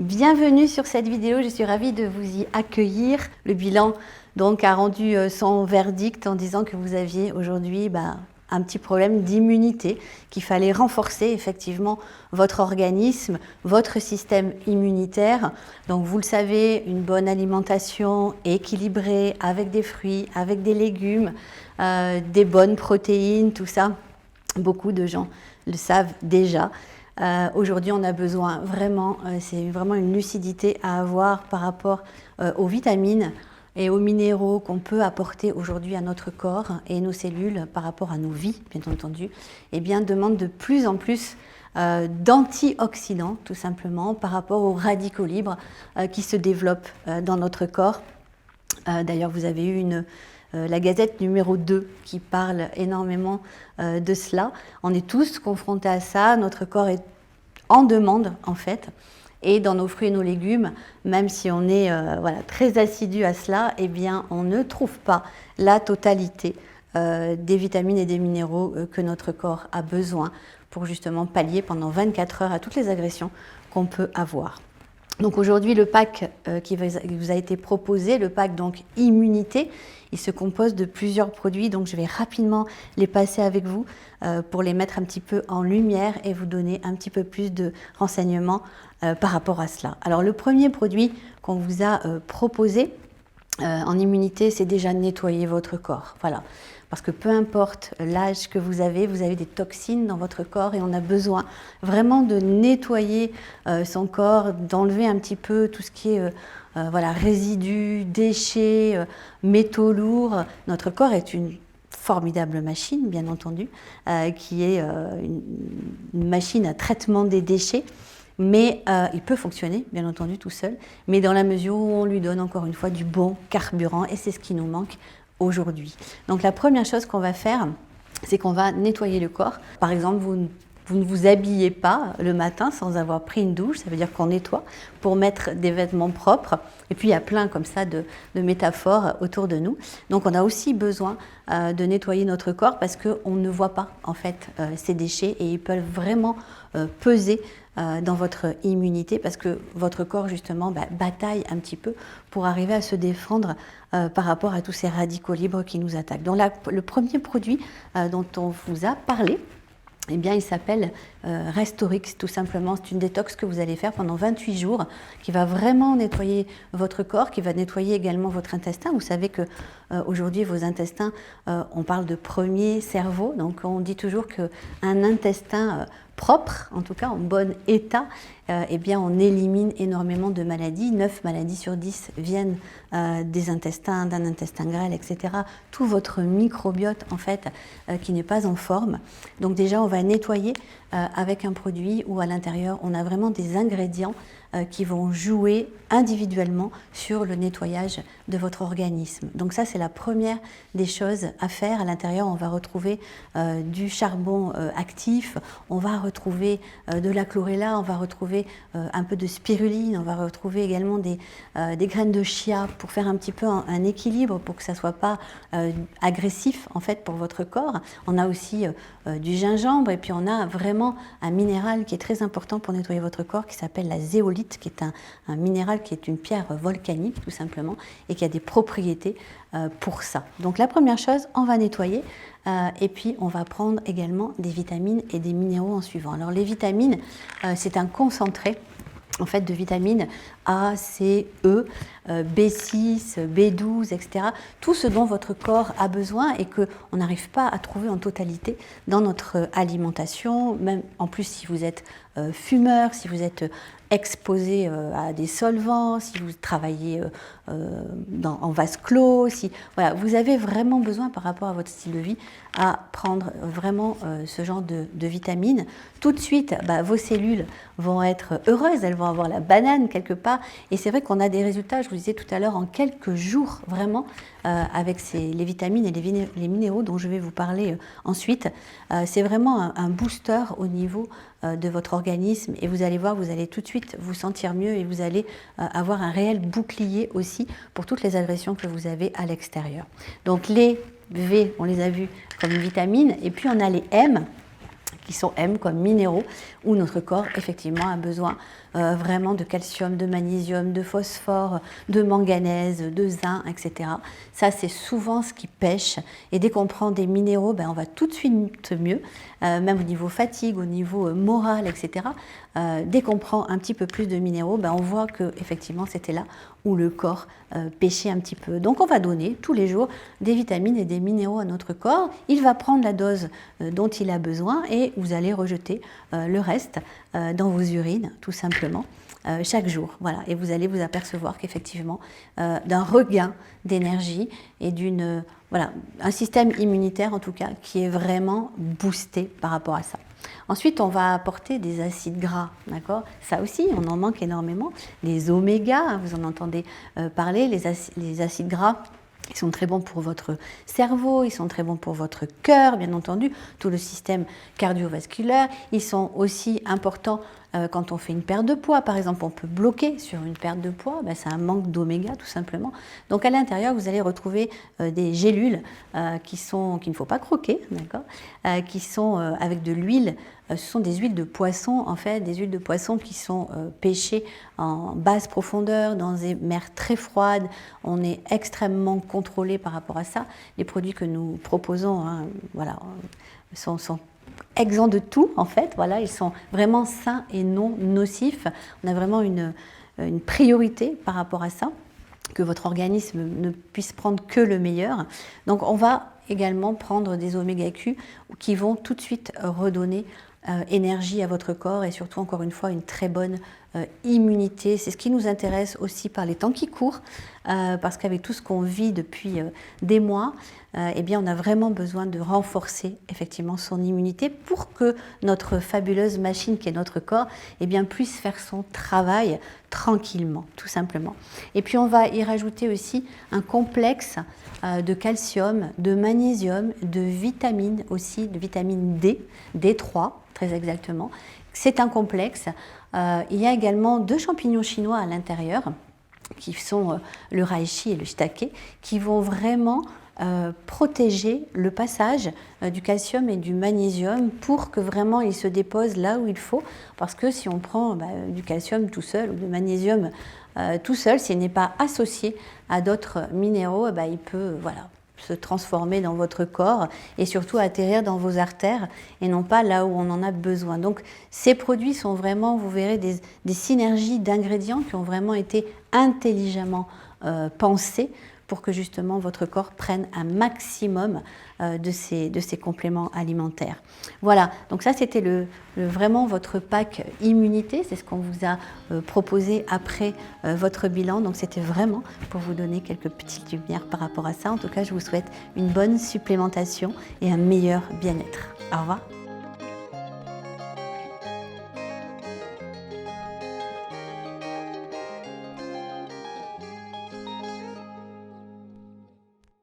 Bienvenue sur cette vidéo, je suis ravie de vous y accueillir. Le bilan donc a rendu son verdict en disant que vous aviez aujourd'hui un petit problème d'immunité, qu'il fallait renforcer effectivement votre organisme, votre système immunitaire. Donc vous le savez, une bonne alimentation équilibrée avec des fruits, avec des légumes, des bonnes protéines, tout ça, beaucoup de gens le savent déjà. Aujourd'hui, on a besoin vraiment, c'est vraiment une lucidité à avoir par rapport aux vitamines et aux minéraux qu'on peut apporter aujourd'hui à notre corps et nos cellules par rapport à nos vies, bien entendu, et bien demande de plus en plus d'antioxydants, tout simplement, par rapport aux radicaux libres qui se développent dans notre corps. D'ailleurs, vous avez eu la Gazette numéro 2 qui parle énormément de cela. On est tous confrontés à ça, notre corps est en demande en fait, et dans nos fruits et nos légumes, même si on est très assidu à cela, eh bien on ne trouve pas la totalité des vitamines et des minéraux que notre corps a besoin pour justement pallier pendant 24 heures à toutes les agressions qu'on peut avoir. Donc aujourd'hui, le pack qui vous a été proposé, le pack donc immunité, il se compose de plusieurs produits, donc je vais rapidement les passer avec vous pour les mettre un petit peu en lumière et vous donner un petit peu plus de renseignements par rapport à cela. Alors le premier produit qu'on vous a proposé en immunité, c'est déjà nettoyer votre corps. Voilà. Parce que peu importe l'âge que vous avez des toxines dans votre corps et on a besoin vraiment de nettoyer son corps, d'enlever un petit peu tout ce qui est résidus, déchets, métaux lourds. Notre corps est une formidable machine, bien entendu, qui est une machine à traitement des déchets. Mais il peut fonctionner, bien entendu, tout seul, mais dans la mesure où on lui donne encore une fois du bon carburant, et c'est ce qui nous manque aujourd'hui. Donc la première chose qu'on va faire, c'est qu'on va nettoyer le corps. Par exemple, vous ne vous habillez pas le matin sans avoir pris une douche, ça veut dire qu'on nettoie pour mettre des vêtements propres. Et puis il y a plein comme ça de métaphores autour de nous. Donc on a aussi besoin de nettoyer notre corps parce qu'on ne voit pas en fait ces déchets et ils peuvent vraiment peser dans votre immunité parce que votre corps justement bataille un petit peu pour arriver à se défendre par rapport à tous ces radicaux libres qui nous attaquent. Donc le premier produit dont on vous a parlé, eh bien, il s'appelle Restorix, tout simplement. C'est une détox que vous allez faire pendant 28 jours, qui va vraiment nettoyer votre corps, qui va nettoyer également votre intestin. Vous savez que aujourd'hui, vos intestins, on parle de premier cerveau, donc on dit toujours qu'un intestin propre, en tout cas en bon état, eh bien on élimine énormément de maladies. 9 maladies sur 10 viennent des intestins, d'un intestin grêle, etc. Tout votre microbiote en fait qui n'est pas en forme. Donc déjà on va nettoyer avec un produit où à l'intérieur on a vraiment des ingrédients qui vont jouer individuellement sur le nettoyage de votre organisme. Donc ça, c'est la première des choses à faire. À l'intérieur, on va retrouver du charbon actif, on va retrouver de la chlorella, on va retrouver un peu de spiruline, on va retrouver également des graines de chia pour faire un petit peu un équilibre, pour que ça ne soit pas agressif en fait pour votre corps. On a aussi du gingembre et puis on a vraiment un minéral qui est très important pour nettoyer votre corps qui s'appelle la zéolite, qui est un minéral qui est une pierre volcanique tout simplement et qui a des propriétés pour ça. Donc la première chose, on va nettoyer et puis on va prendre également des vitamines et des minéraux en suivant. Alors les vitamines, c'est un concentré en fait de vitamines A, C, E, B6, B12, etc. Tout ce dont votre corps a besoin et qu'on n'arrive pas à trouver en totalité dans notre alimentation. Même en plus si vous êtes fumeur, si vous êtes exposé à des solvants, si vous travaillez en vase clos, voilà, vous avez vraiment besoin par rapport à votre style de vie à prendre vraiment ce genre de vitamines. Tout de suite, vos cellules vont être heureuses, elles vont avoir la banane quelque part et c'est vrai qu'on a des résultats, je vous disais tout à l'heure, en quelques jours vraiment avec les vitamines et les minéraux dont je vais vous parler ensuite. C'est vraiment un booster au niveau de votre organisme et vous allez voir, vous allez tout de suite vous sentir mieux et vous allez avoir un réel bouclier aussi pour toutes les agressions que vous avez à l'extérieur. Donc les V, on les a vus comme une vitamine et puis on a les M qui sont M comme minéraux où notre corps effectivement a besoin vraiment de calcium, de magnésium, de phosphore, de manganèse, de zinc, etc. Ça, c'est souvent ce qui pêche. Et dès qu'on prend des minéraux, ben, on va tout de suite mieux, même au niveau fatigue, au niveau moral, etc. Dès qu'on prend un petit peu plus de minéraux, ben, on voit qu'effectivement, c'était là où le corps pêchait un petit peu. Donc, on va donner tous les jours des vitamines et des minéraux à notre corps. Il va prendre la dose dont il a besoin et vous allez rejeter le reste dans vos urines, tout simplement. Chaque jour, voilà, et vous allez vous apercevoir qu'effectivement d'un regain d'énergie et voilà, un système immunitaire en tout cas qui est vraiment boosté par rapport à ça. Ensuite, on va apporter des acides gras, d'accord? Ça aussi, on en manque énormément. Les oméga, vous en entendez parler, les acides gras. Ils sont très bons pour votre cerveau, ils sont très bons pour votre cœur, bien entendu, tout le système cardiovasculaire. Ils sont aussi importants quand on fait une perte de poids. Par exemple, on peut bloquer sur une perte de poids, ben, c'est un manque d'oméga tout simplement. Donc à l'intérieur, vous allez retrouver des gélules qui ne faut pas croquer, d'accord, qui sont avec de l'huile. Ce sont des huiles de poisson, en fait, des huiles de poisson qui sont pêchées en basse profondeur, dans des mers très froides. On est extrêmement contrôlé par rapport à ça. Les produits que nous proposons, hein, voilà, sont exempts de tout, en fait. Voilà, ils sont vraiment sains et non nocifs. On a vraiment une priorité par rapport à ça, que votre organisme ne puisse prendre que le meilleur. Donc, on va également prendre des oméga Q qui vont tout de suite redonner énergie à votre corps et surtout, encore une fois, une très bonne immunité. C'est ce qui nous intéresse aussi par les temps qui courent, parce qu'avec tout ce qu'on vit depuis des mois, eh bien, on a vraiment besoin de renforcer effectivement son immunité pour que notre fabuleuse machine qui est notre corps, eh bien, puisse faire son travail tranquillement, tout simplement. Et puis, on va y rajouter aussi un complexe de calcium, de magnésium, de vitamines aussi, de vitamine D, D3, très exactement. C'est un complexe. Il y a également 2 champignons chinois à l'intérieur, qui sont le reishi et le shiitake, qui vont vraiment protéger le passage du calcium et du magnésium pour que vraiment il se dépose là où il faut. Parce que si on prend du calcium tout seul ou du magnésium tout seul, s'il n'est pas associé à d'autres minéraux, il peut se transformer dans votre corps et surtout atterrir dans vos artères et non pas là où on en a besoin. Donc ces produits sont vraiment, vous verrez, des synergies d'ingrédients qui ont vraiment été intelligemment pensés pour que justement votre corps prenne un maximum de ces compléments alimentaires. Voilà, donc ça c'était vraiment votre pack immunité, c'est ce qu'on vous a proposé après votre bilan, donc c'était vraiment pour vous donner quelques petites lumières par rapport à ça. En tout cas, je vous souhaite une bonne supplémentation et un meilleur bien-être. Au revoir.